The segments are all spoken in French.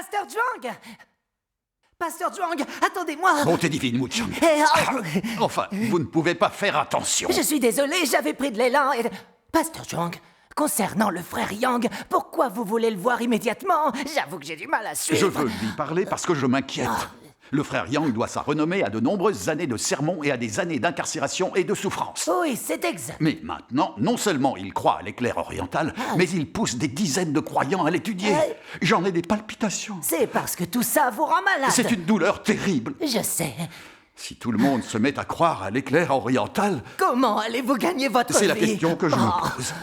Pasteur Zhuang! Pasteur Zhuang, attendez-moi! Bonté divine, Wu Chang. Enfin, vous ne pouvez pas faire attention. Je suis désolé, j'avais pris de l'élan et... Pasteur Zhuang, concernant le frère Yang, pourquoi vous voulez le voir immédiatement? J'avoue que j'ai du mal à suivre. Je veux lui parler parce que je m'inquiète. Le frère Yang doit sa renommée à de nombreuses années de sermons et à des années d'incarcération et de souffrance. Oui, c'est exact. Mais maintenant, non seulement il croit à l'éclair oriental, mais il pousse des dizaines de croyants à l'étudier. J'en ai des palpitations. C'est parce que tout ça vous rend malade. C'est une douleur terrible. Je sais. Si tout le monde se met à croire à l'éclair oriental... Comment allez-vous gagner votre vie? C'est la question que je me pose.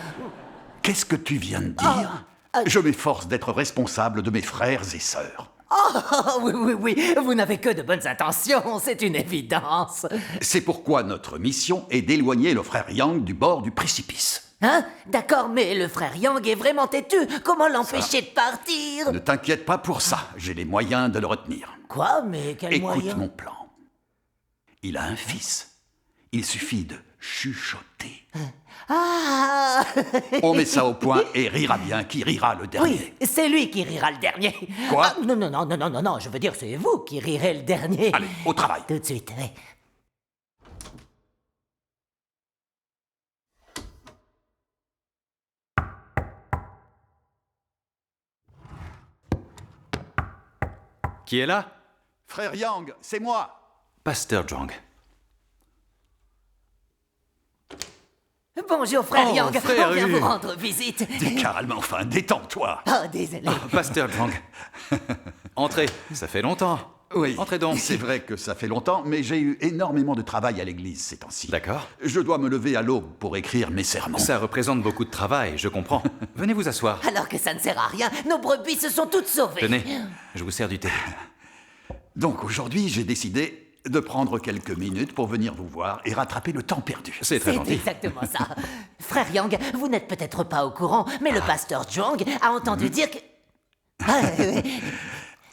Qu'est-ce que tu viens de dire? Je m'efforce d'être responsable de mes frères et sœurs. Oh, oui, vous n'avez que de bonnes intentions, c'est une évidence. C'est pourquoi notre mission est d'éloigner le frère Yang du bord du précipice. Hein? D'accord, mais le frère Yang est vraiment têtu. Comment l'empêcher de partir? Ne t'inquiète pas pour ça, j'ai les moyens de le retenir. Quoi? Mais quel moyen? Écoute mon plan. Il a un fils. Il suffit de chuchoter. Ah! On met ça au point et rira bien qui rira le dernier. Oui, c'est lui qui rira le dernier. Quoi? Non, je veux dire, c'est vous qui rirez le dernier. Allez, au travail. Tout de suite, oui. Qui est là? Frère Yang, c'est moi. Pasteur Zhuang. Bonjour, frère Oh, Yang. frère On vient Yu. vous rendre visite. Calme enfin, détends-toi. Oh, désolé. Pasteur Zhuang. Entrez, ça fait longtemps. Oui, Entrez donc. c'est vrai que ça fait longtemps, mais j'ai eu énormément de travail à l'église ces temps-ci. D'accord. Je dois me lever à l'aube pour écrire mes sermons. Ça représente beaucoup de travail, je comprends. Venez vous asseoir. Alors que ça ne sert à rien, nos brebis se sont toutes sauvées. Tenez, je vous sers du thé. Donc aujourd'hui, j'ai décidé de prendre quelques minutes pour venir vous voir et rattraper le temps perdu. C'est très C'est gentil. exactement ça. Frère Yang, vous n'êtes peut-être pas au courant, mais le pasteur Zhuang a entendu dire que... Ah, oui.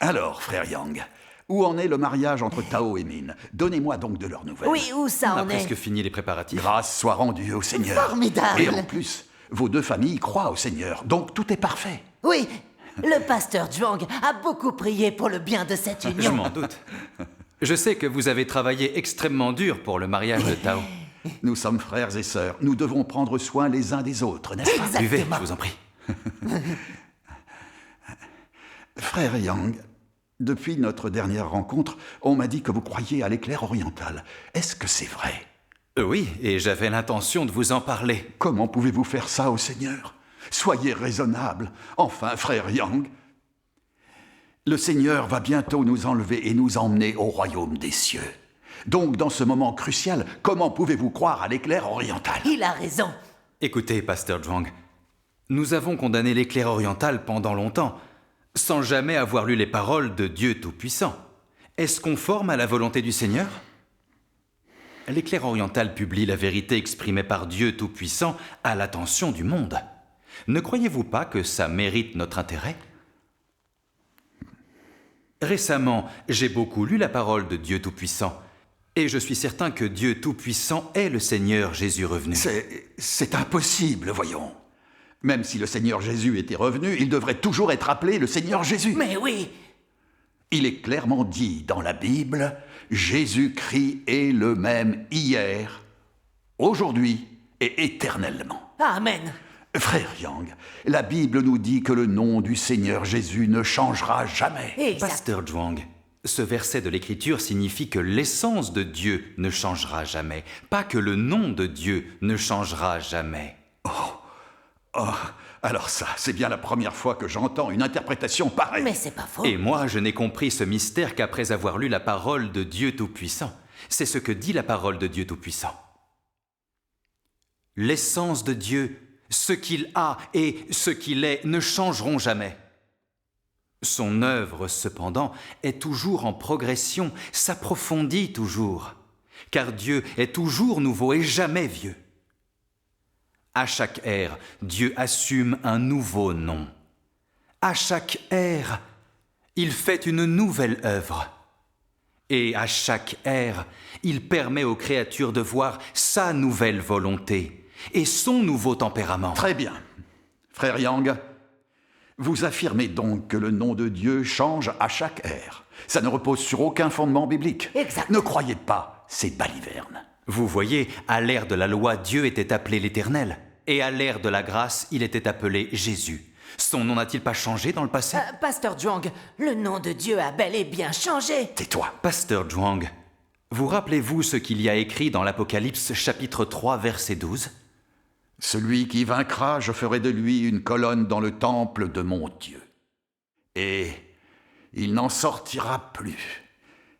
Alors, frère Yang, où en est le mariage entre Tao et Min? Donnez-moi donc de leurs nouvelles. Oui, où ça On a en est? presque fini les préparatifs. Grâce soit rendue au Seigneur. Formidable. Et en plus, vos deux familles croient au Seigneur, donc tout est parfait. Oui, le pasteur Zhuang a beaucoup prié pour le bien de cette Je union. m'en doute. Je sais que vous avez travaillé extrêmement dur pour le mariage de Tao. Nous sommes frères et sœurs, nous devons prendre soin les uns des autres, n'est-ce pas? Buvez, Exactement. je vous en prie. Frère Yang, depuis notre dernière rencontre, on m'a dit que vous croyiez à l'éclair oriental. Est-ce que c'est vrai? Oui, et j'avais l'intention de vous en parler. Comment pouvez-vous faire ça au Seigneur? Soyez raisonnable. Enfin, frère Yang, le Seigneur va bientôt nous enlever et nous emmener au royaume des cieux. Donc, dans ce moment crucial, comment pouvez-vous croire à l'éclair oriental? Il a raison. Écoutez, pasteur Zhuang, nous avons condamné l'éclair oriental pendant longtemps, sans jamais avoir lu les paroles de Dieu Tout-Puissant. Est-ce conforme à la volonté du Seigneur? L'éclair oriental publie la vérité exprimée par Dieu Tout-Puissant à l'attention du monde. Ne croyez-vous pas que ça mérite notre intérêt? Récemment, j'ai beaucoup lu la parole de Dieu Tout-Puissant, et je suis certain que Dieu Tout-Puissant est le Seigneur Jésus revenu. C'est impossible, voyons. Même si le Seigneur Jésus était revenu, il devrait toujours être appelé le Seigneur Jésus. Mais oui, Il est clairement dit dans la Bible, Jésus-Christ est le même hier, aujourd'hui et éternellement. amen. Frère Yang, la Bible nous dit que le nom du Seigneur Jésus ne changera jamais. Exact. Pasteur Zhuang, ce verset de l'Écriture signifie que l'essence de Dieu ne changera jamais, pas que le nom de Dieu ne changera jamais. Oh, alors ça, c'est bien la première fois que j'entends une interprétation pareille. Mais c'est pas faux. Et moi, je n'ai compris ce mystère qu'après avoir lu la parole de Dieu Tout-Puissant. C'est ce que dit la parole de Dieu Tout-Puissant. L'essence de Dieu, ce qu'il a et ce qu'il est ne changeront jamais. Son œuvre, cependant, est toujours en progression, s'approfondit toujours, car Dieu est toujours nouveau et jamais vieux. À chaque ère, Dieu assume un nouveau nom. À chaque ère, il fait une nouvelle œuvre. Et à chaque ère, il permet aux créatures de voir sa nouvelle volonté et son nouveau tempérament. Très bien. Frère Yang, Vous affirmez donc que le nom de Dieu change à chaque ère. Ça ne repose sur aucun fondement biblique. Exact. Ne croyez pas ces balivernes. Vous voyez, à l'ère de la loi, Dieu était appelé l'Éternel. Et à l'ère de la grâce, il était appelé Jésus. Son nom n'a-t-il pas changé dans le passé? Pasteur Zhuang, le nom de Dieu a bel et bien changé. Tais-toi. Pasteur Zhuang, vous rappelez-vous ce qu'il y a écrit dans l'Apocalypse chapitre 3 verset 12? Celui qui vaincra, je ferai de lui une colonne dans le temple de mon Dieu. Et il n'en sortira plus.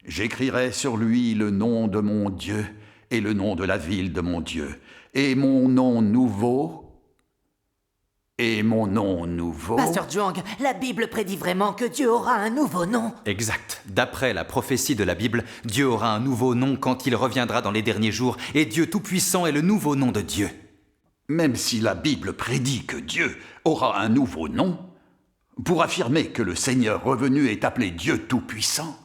J'écrirai sur lui le nom de mon Dieu et le nom de la ville de mon Dieu. Et mon nom nouveau... Pasteur Zhuang, la Bible prédit vraiment que Dieu aura un nouveau nom. Exact. D'après la prophétie de la Bible, Dieu aura un nouveau nom quand il reviendra dans les derniers jours, et Dieu Tout-Puissant est le nouveau nom de Dieu. Même si la Bible prédit que Dieu aura un nouveau nom, pour affirmer que le Seigneur revenu est appelé Dieu Tout-Puissant,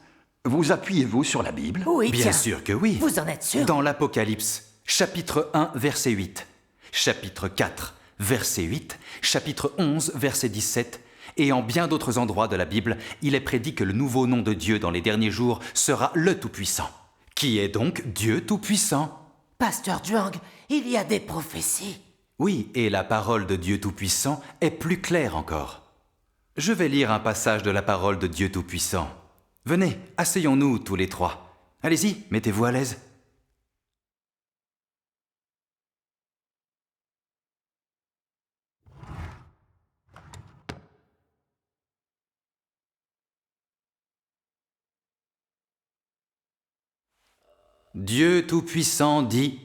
vous appuyez-vous sur la Bible? Oui, Bien tiens. sûr que oui. Vous en êtes sûr? Dans l'Apocalypse, chapitre 1, verset 8, chapitre 4, verset 8, chapitre 11, verset 17, et en bien d'autres endroits de la Bible, il est prédit que le nouveau nom de Dieu dans les derniers jours sera le Tout-Puissant. Qui est donc Dieu Tout-Puissant? Pasteur Zhuang, il y a des prophéties. Oui, et la parole de Dieu Tout-Puissant est plus claire encore. Je vais lire un passage de la parole de Dieu Tout-Puissant. Venez, asseyons-nous tous les trois. Allez-y, mettez-vous à l'aise. Dieu Tout-Puissant dit: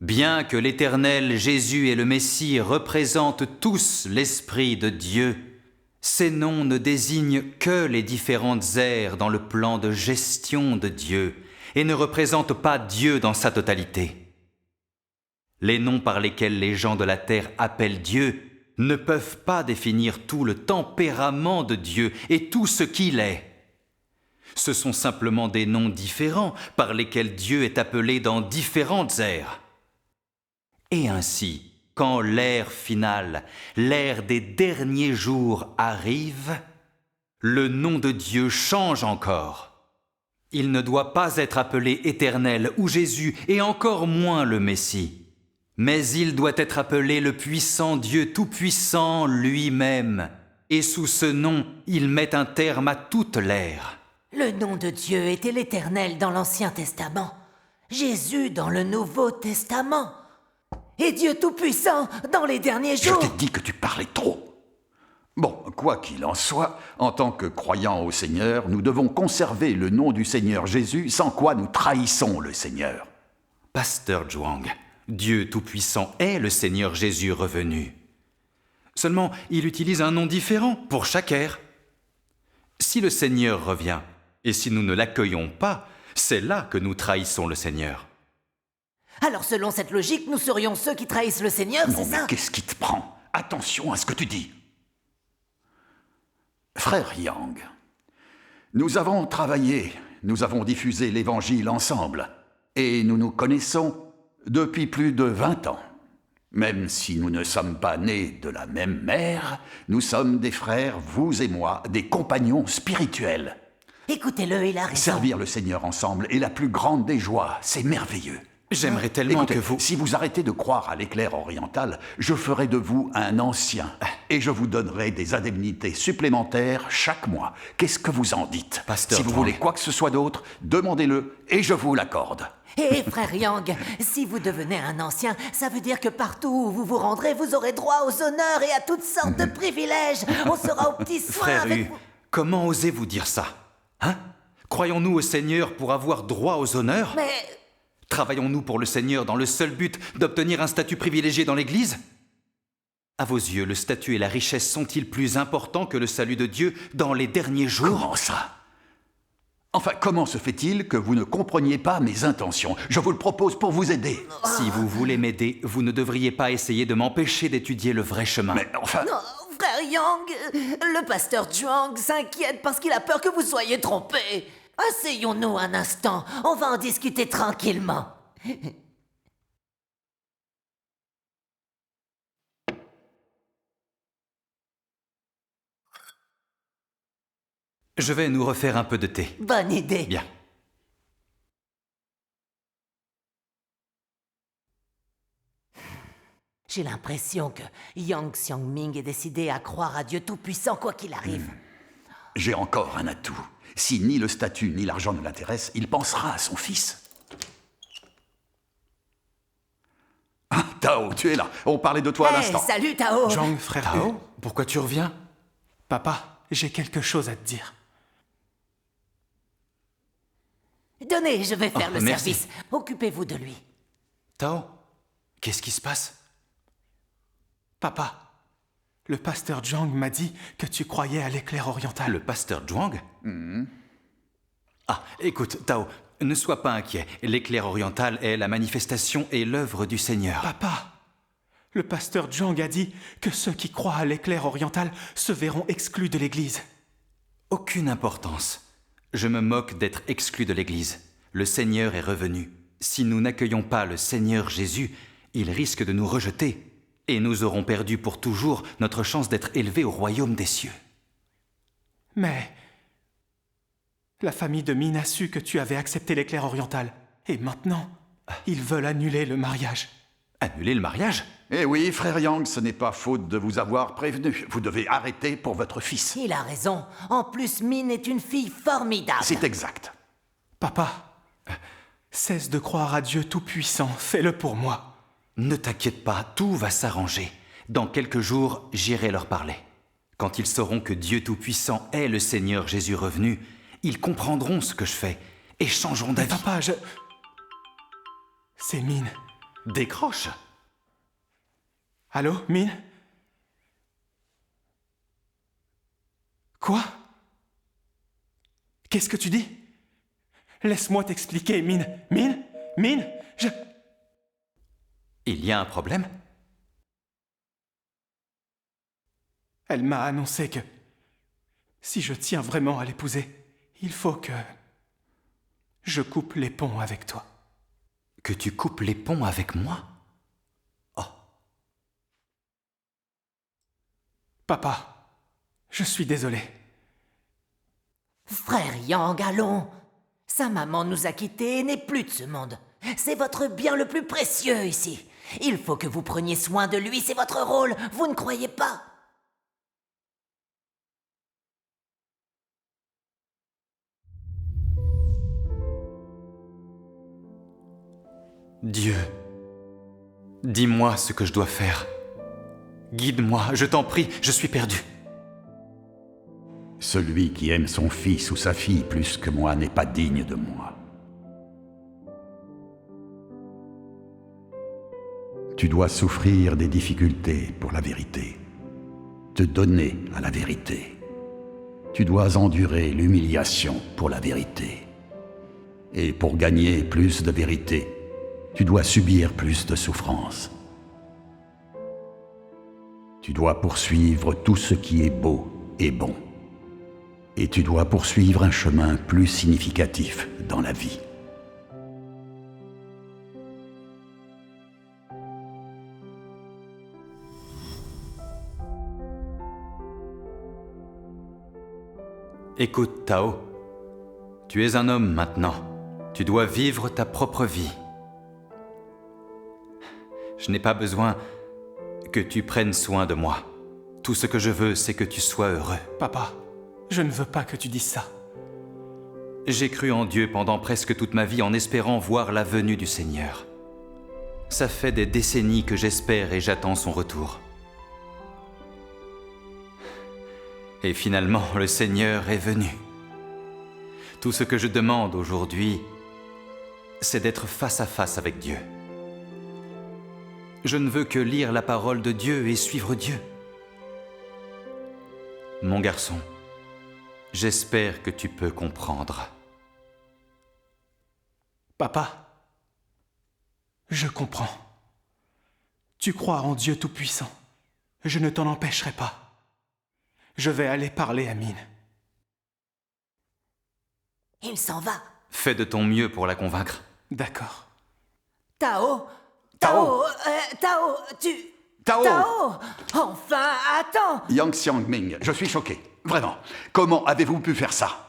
bien que l'Éternel Jésus et le Messie représentent tous l'Esprit de Dieu, ces noms ne désignent que les différentes ères dans le plan de gestion de Dieu et ne représentent pas Dieu dans sa totalité. Les noms par lesquels les gens de la terre appellent Dieu ne peuvent pas définir tout le tempérament de Dieu et tout ce qu'il est. Ce sont simplement des noms différents par lesquels Dieu est appelé dans différentes ères. Et ainsi, quand l'ère finale, l'ère des derniers jours arrive, le nom de Dieu change encore. Il ne doit pas être appelé Éternel ou Jésus et encore moins le Messie. Mais il doit être appelé le puissant Dieu Tout-Puissant lui-même. Et sous ce nom, il met un terme à toute l'ère. Le nom de Dieu était l'Éternel dans l'Ancien Testament, Jésus dans le Nouveau Testament, et Dieu Tout-Puissant dans les derniers Je jours. t'ai dit que tu parlais trop. Bon, quoi qu'il en soit, en tant que croyants au Seigneur, nous devons conserver le nom du Seigneur Jésus, sans quoi nous trahissons le Seigneur. Pasteur Zhuang, Dieu Tout-Puissant est le Seigneur Jésus revenu. Seulement, il utilise un nom différent pour chaque ère. Si le Seigneur revient, et si nous ne l'accueillons pas, c'est là que nous trahissons le Seigneur. Alors selon cette logique, nous serions ceux qui trahissent le Seigneur, Non, c'est mais ça? qu'est-ce qui te prend? Attention à ce que tu dis. Frère Yang, nous avons travaillé, nous avons diffusé l'Évangile ensemble, et nous nous connaissons depuis plus de 20 ans. Même si nous ne sommes pas nés de la même mère, nous sommes des frères, vous et moi, des compagnons spirituels. Écoutez-le, il a raison. Servir le Seigneur ensemble est la plus grande des joies, c'est merveilleux. J'aimerais tellement Écoutez, que vous... si vous arrêtez de croire à l'éclair oriental, je ferai de vous un ancien, et je vous donnerai des indemnités supplémentaires chaque mois. Qu'est-ce que vous en dites? Pasteur Si vous Zhuang. voulez quoi que ce soit d'autre, demandez-le, et je vous l'accorde. Et frère Yang, si vous devenez un ancien, ça veut dire que partout où vous vous rendrez, vous aurez droit aux honneurs et à toutes sortes de privilèges. On sera aux petits soins Frère avec Hu, vous. comment osez-vous dire ça? Hein? Croyons-nous au Seigneur pour avoir droit aux honneurs? Mais Travaillons-nous pour le Seigneur dans le seul but d'obtenir un statut privilégié dans l'Église? À vos yeux, le statut et la richesse sont-ils plus importants que le salut de Dieu dans les derniers jours? Comment ça? Enfin, comment se fait-il que vous ne compreniez pas mes intentions? Je vous le propose pour vous aider. Si vous voulez m'aider, vous ne devriez pas essayer de m'empêcher d'étudier le vrai chemin. Mais enfin... non, frère Yang, le pasteur Zhuang s'inquiète parce qu'il a peur que vous soyez trompé. Asseyons-nous un instant, on va en discuter tranquillement. Je vais nous refaire un peu de thé. Bonne idée. Bien. J'ai l'impression que Yang Xiangming est décidé à croire à Dieu Tout-Puissant quoi qu'il arrive. J'ai encore un atout. Si ni le statut ni l'argent ne l'intéressent, il pensera à son fils. Ah, Tao, tu es là. On parlait de toi à Hey, l'instant. salut Tao. Zhuang, frère. Tao, pourquoi tu reviens? Papa, j'ai quelque chose à te dire. Donnez, je vais faire Oh, le merci. service. Occupez-vous de lui. Tao, qu'est-ce qui se passe? Papa, le pasteur Zhuang m'a dit que tu croyais à l'éclair oriental. Le pasteur Zhuang? Ah, écoute, Tao, ne sois pas inquiet. L'éclair oriental est la manifestation et l'œuvre du Seigneur. Papa, le pasteur Zhuang a dit que ceux qui croient à l'éclair oriental se verront exclus de l'Église. Aucune importance. Je me moque d'être exclu de l'Église. Le Seigneur est revenu. Si nous n'accueillons pas le Seigneur Jésus, il risque de nous rejeter. Et nous aurons perdu pour toujours notre chance d'être élevés au royaume des cieux. Mais la famille de Min a su que tu avais accepté l'éclair oriental. Et maintenant, ils veulent annuler le mariage. Annuler le mariage? Eh oui, frère Yang, ce n'est pas faute de vous avoir prévenu. Vous devez arrêter pour votre fils. Il a raison. En plus, Min est une fille formidable. C'est exact. Papa, cesse de croire à Dieu Tout-Puissant. Fais-le pour moi. Ne t'inquiète pas, tout va s'arranger. Dans quelques jours, j'irai leur parler. Quand ils sauront que Dieu Tout-Puissant est le Seigneur Jésus revenu, ils comprendront ce que je fais et changeront Mais d'avis. papa, C'est Min. Décroche. Allô, Min? Quoi? Qu'est-ce que tu dis? Laisse-moi t'expliquer, Min. Min? Min? Il y a un problème? Elle m'a annoncé que si je tiens vraiment à l'épouser, il faut que je coupe les ponts avec toi. Que tu coupes les ponts avec moi? Oh, Papa, je suis désolé. Frère Yang, allons. Sa maman nous a quittés et n'est plus de ce monde. C'est votre bien le plus précieux ici. Il faut que vous preniez soin de lui, c'est votre rôle, vous ne croyez pas? Dieu, dis-moi ce que je dois faire. Guide-moi, je t'en prie, je suis perdu. Celui qui aime son fils ou sa fille plus que moi n'est pas digne de moi. Tu dois souffrir des difficultés pour la vérité, te donner à la vérité. Tu dois endurer l'humiliation pour la vérité. Et pour gagner plus de vérité, tu dois subir plus de souffrance. Tu dois poursuivre tout ce qui est beau et bon. Et tu dois poursuivre un chemin plus significatif dans la vie. Écoute, Tao, tu es un homme maintenant. Tu dois vivre ta propre vie. Je n'ai pas besoin que tu prennes soin de moi. Tout ce que je veux, c'est que tu sois heureux. Papa, je ne veux pas que tu dises ça. J'ai cru en Dieu pendant presque toute ma vie en espérant voir la venue du Seigneur. Ça fait des décennies que j'espère et j'attends son retour. Et finalement, le Seigneur est venu. Tout ce que je demande aujourd'hui, c'est d'être face à face avec Dieu. Je ne veux que lire la parole de Dieu et suivre Dieu. Mon garçon, j'espère que tu peux comprendre. Papa, je comprends. Tu crois en Dieu Tout-Puissant. Je ne t'en empêcherai pas. Je vais aller parler à Min. Il s'en va. Fais de ton mieux pour la convaincre. D'accord. Tao, tu... Tao! Tao! Enfin, attends! Yang Xiangming, je suis choqué. Vraiment. Comment avez-vous pu faire ça?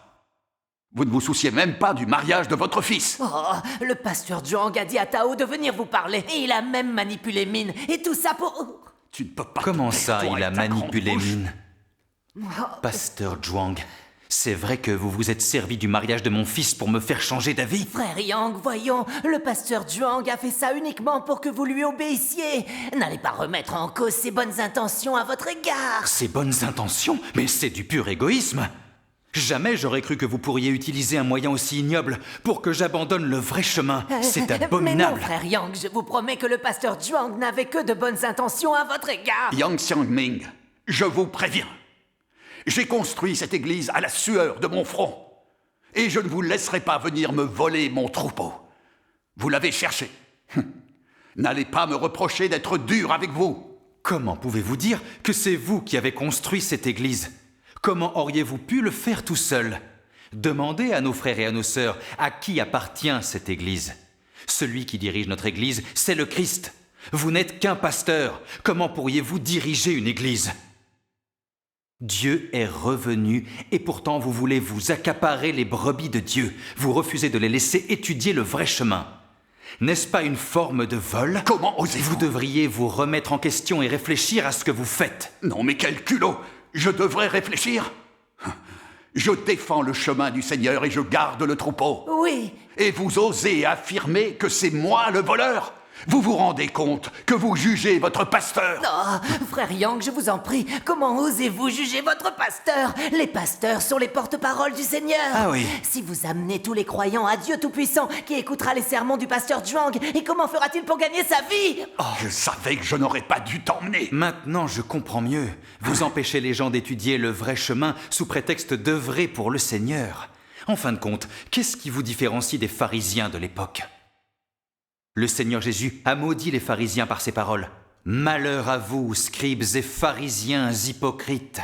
Vous ne vous souciez même pas du mariage de votre fils. Oh, le pasteur Zhuang a dit à Tao de venir vous parler. Et il a même manipulé Min. Et tout ça pour... Tu ne peux pas... Comment te ça, taire, toi il et a ta grande manipulé bouche. Min? Pasteur Zhuang, c'est vrai que vous vous êtes servi du mariage de mon fils pour me faire changer d'avis? Frère Yang, voyons, le pasteur Zhuang a fait ça uniquement pour que vous lui obéissiez. N'allez pas remettre en cause ses bonnes intentions à votre égard. Ces bonnes intentions? Mais c'est du pur égoïsme. Jamais j'aurais cru que vous pourriez utiliser un moyen aussi ignoble pour que j'abandonne le vrai chemin. C'est Mais non, abominable. frère Yang, je vous promets que le pasteur Zhuang n'avait que de bonnes intentions à votre égard. Yang Xiangming, je vous préviens. J'ai construit cette église à la sueur de mon front. Et je ne vous laisserai pas venir me voler mon troupeau. Vous l'avez cherché. N'allez pas me reprocher d'être dur avec vous. Comment pouvez-vous dire que c'est vous qui avez construit cette église? Comment auriez-vous pu le faire tout seul? Demandez à nos frères et à nos sœurs à qui appartient cette église. Celui qui dirige notre église, c'est le Christ. Vous n'êtes qu'un pasteur. Comment pourriez-vous diriger une église? Dieu est revenu et pourtant vous voulez vous accaparer les brebis de Dieu. Vous refusez de les laisser étudier le vrai chemin. N'est-ce pas une forme de vol? Comment osez-vous? Vous devriez vous remettre en question et réfléchir à ce que vous faites. Non, mais quel culot! Je devrais réfléchir. Je défends le chemin du Seigneur et je garde le troupeau. Oui, Et vous osez affirmer que c'est moi le voleur? Vous vous rendez compte que vous jugez votre pasteur? oh, frère Yang, je vous en prie, comment osez-vous juger votre pasteur? Les pasteurs sont les porte-paroles du Seigneur. Ah oui. Si vous amenez tous les croyants à Dieu Tout-Puissant, qui écoutera les sermons du pasteur Zhuang, et comment fera-t-il pour gagner sa vie? Je savais que je n'aurais pas dû t'emmener. Maintenant, je comprends mieux. Vous empêchez les gens d'étudier le vrai chemin sous prétexte d'œuvrer pour le Seigneur. En fin de compte, qu'est-ce qui vous différencie des pharisiens de l'époque? Le Seigneur Jésus a maudit les pharisiens par ces paroles. « Malheur à vous, scribes et pharisiens hypocrites,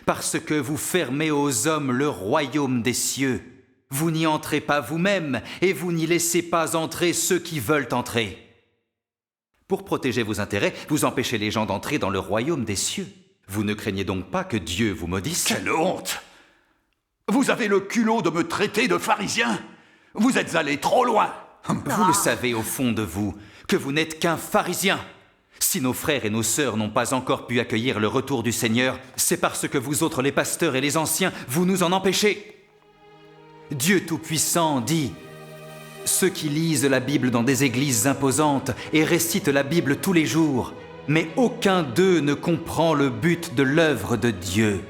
parce que vous fermez aux hommes le royaume des cieux. Vous n'y entrez pas vous-même, et vous n'y laissez pas entrer ceux qui veulent entrer. » Pour protéger vos intérêts, vous empêchez les gens d'entrer dans le royaume des cieux. Vous ne craignez donc pas que Dieu vous maudisse? Quelle honte! Vous avez le culot de me traiter de pharisien? Vous êtes allé trop loin! Vous le savez au fond de vous, que vous n'êtes qu'un pharisien. Si nos frères et nos sœurs n'ont pas encore pu accueillir le retour du Seigneur, c'est parce que vous autres, les pasteurs et les anciens, vous nous en empêchez. Dieu Tout-Puissant dit « Ceux qui lisent la Bible dans des églises imposantes et récitent la Bible tous les jours, mais aucun d'eux ne comprend le but de l'œuvre de Dieu.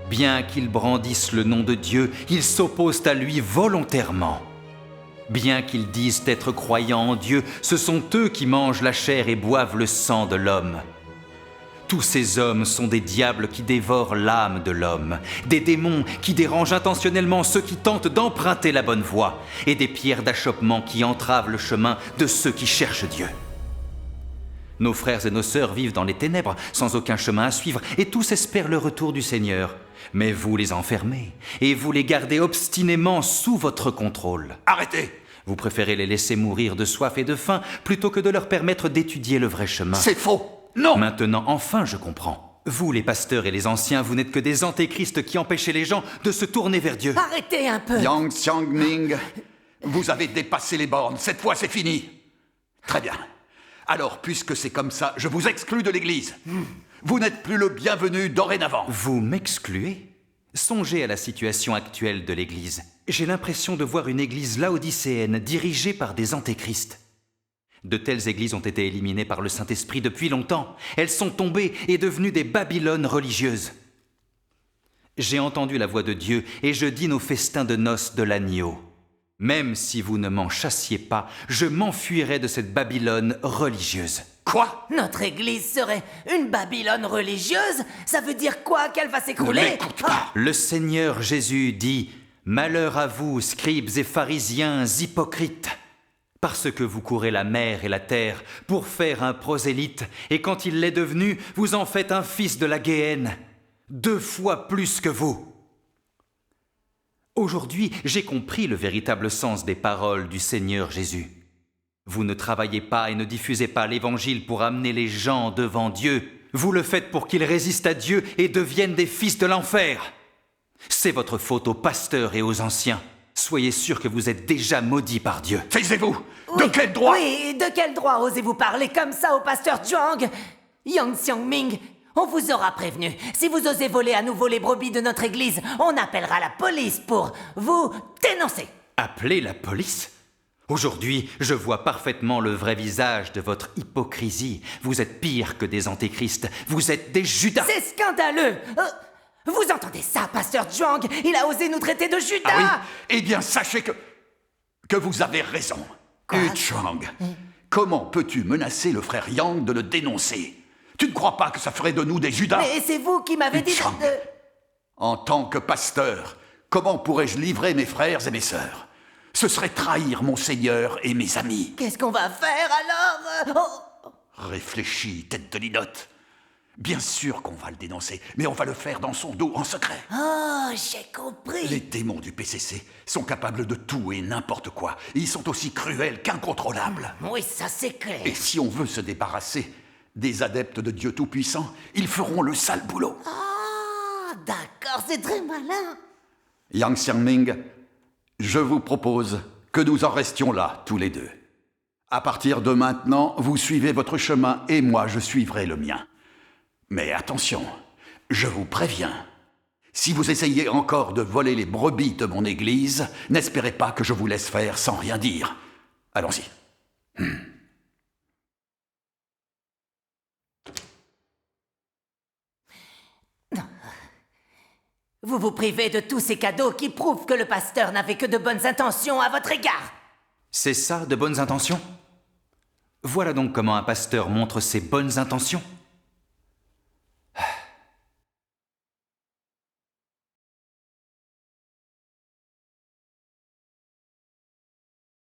Bien qu'ils brandissent le nom de Dieu, ils s'opposent à lui volontairement. Bien qu'ils disent être croyants en Dieu, ce sont eux qui mangent la chair et boivent le sang de l'homme. Tous ces hommes sont des diables qui dévorent l'âme de l'homme, des démons qui dérangent intentionnellement ceux qui tentent d'emprunter la bonne voie, et des pierres d'achoppement qui entravent le chemin de ceux qui cherchent Dieu. Nos frères et nos sœurs vivent dans les ténèbres, sans aucun chemin à suivre, et tous espèrent le retour du Seigneur. Mais vous les enfermez, et vous les gardez obstinément sous votre contrôle. Arrêtez! Vous préférez les laisser mourir de soif et de faim, plutôt que de leur permettre d'étudier le vrai chemin. C'est faux! Non! Maintenant, enfin, je comprends. Vous, les pasteurs et les anciens, vous n'êtes que des antéchrists qui empêchez les gens de se tourner vers Dieu. Arrêtez un peu. Yang Xiangming, vous avez dépassé les bornes. Cette fois, c'est fini. Très bien. Alors, puisque c'est comme ça, je vous exclus de l'église. Vous n'êtes plus le bienvenu dorénavant. Vous m'excluez? Songez à la situation actuelle de l'Église. J'ai l'impression de voir une Église laodicéenne dirigée par des antéchrists. De telles églises ont été éliminées par le Saint-Esprit depuis longtemps. Elles sont tombées et devenues des Babylones religieuses. J'ai entendu la voix de Dieu et je dîne au festin de noces de l'agneau. Même si vous ne m'en chassiez pas, je m'enfuirai de cette Babylone religieuse. Quoi? Notre église serait une Babylone religieuse? Ça veut dire quoi, qu'elle va Ne s'écrouler? m'écoute pas. Le Seigneur Jésus dit « Malheur à vous, scribes et pharisiens hypocrites, parce que vous courez la mer et la terre pour faire un prosélyte, et quand il l'est devenu, vous en faites un fils de la Géhenne, 2 fois plus que vous. » Aujourd'hui, j'ai compris le véritable sens des paroles du Seigneur Jésus. Vous ne travaillez pas et ne diffusez pas l'Évangile pour amener les gens devant Dieu. Vous le faites pour qu'ils résistent à Dieu et deviennent des fils de l'enfer. C'est votre faute aux pasteurs et aux anciens. Soyez sûrs que vous êtes déjà maudits par Dieu. Taisez-vous! De Oui, quel droit? Oui, de quel droit osez-vous parler comme ça au pasteur Zhuang? Yang Xiangming, on vous aura prévenu. Si vous osez voler à nouveau les brebis de notre église, on appellera la police pour vous dénoncer. Appelez la police? Aujourd'hui, je vois parfaitement le vrai visage de votre hypocrisie. Vous êtes pire que des antéchrists. Vous êtes des Judas. C'est scandaleux. Vous entendez ça, pasteur Zhuang? Il a osé nous traiter de Judas. Ah oui? Eh bien, sachez que vous avez raison. Chang, comment peux-tu menacer le frère Yang de le dénoncer? Tu ne crois pas que ça ferait de nous des Judas? Mais c'est vous qui m'avez dit Chang, de... en tant que pasteur, comment pourrais-je livrer mes frères et mes sœurs? Ce serait trahir mon Seigneur et mes amis. Qu'est-ce qu'on va faire alors? Réfléchis, tête de linotte. Bien sûr qu'on va le dénoncer, mais on va le faire dans son dos, en secret. Oh, j'ai compris. Les démons du PCC sont capables de tout et n'importe quoi. Ils sont aussi cruels qu'incontrôlables. Oui, ça c'est clair. Et si on veut se débarrasser des adeptes de Dieu Tout-Puissant, ils feront le sale boulot. Ah, d'accord, c'est très malin. Yang Xiangming, je vous propose que nous en restions là, tous les deux. À partir de maintenant, vous suivez votre chemin et moi, je suivrai le mien. Mais attention, je vous préviens. Si vous essayez encore de voler les brebis de mon église, n'espérez pas que je vous laisse faire sans rien dire. Allons-y. Vous vous privez de tous ces cadeaux qui prouvent que le pasteur n'avait que de bonnes intentions à votre égard. C'est ça, de bonnes intentions? Voilà donc comment un pasteur montre ses bonnes intentions.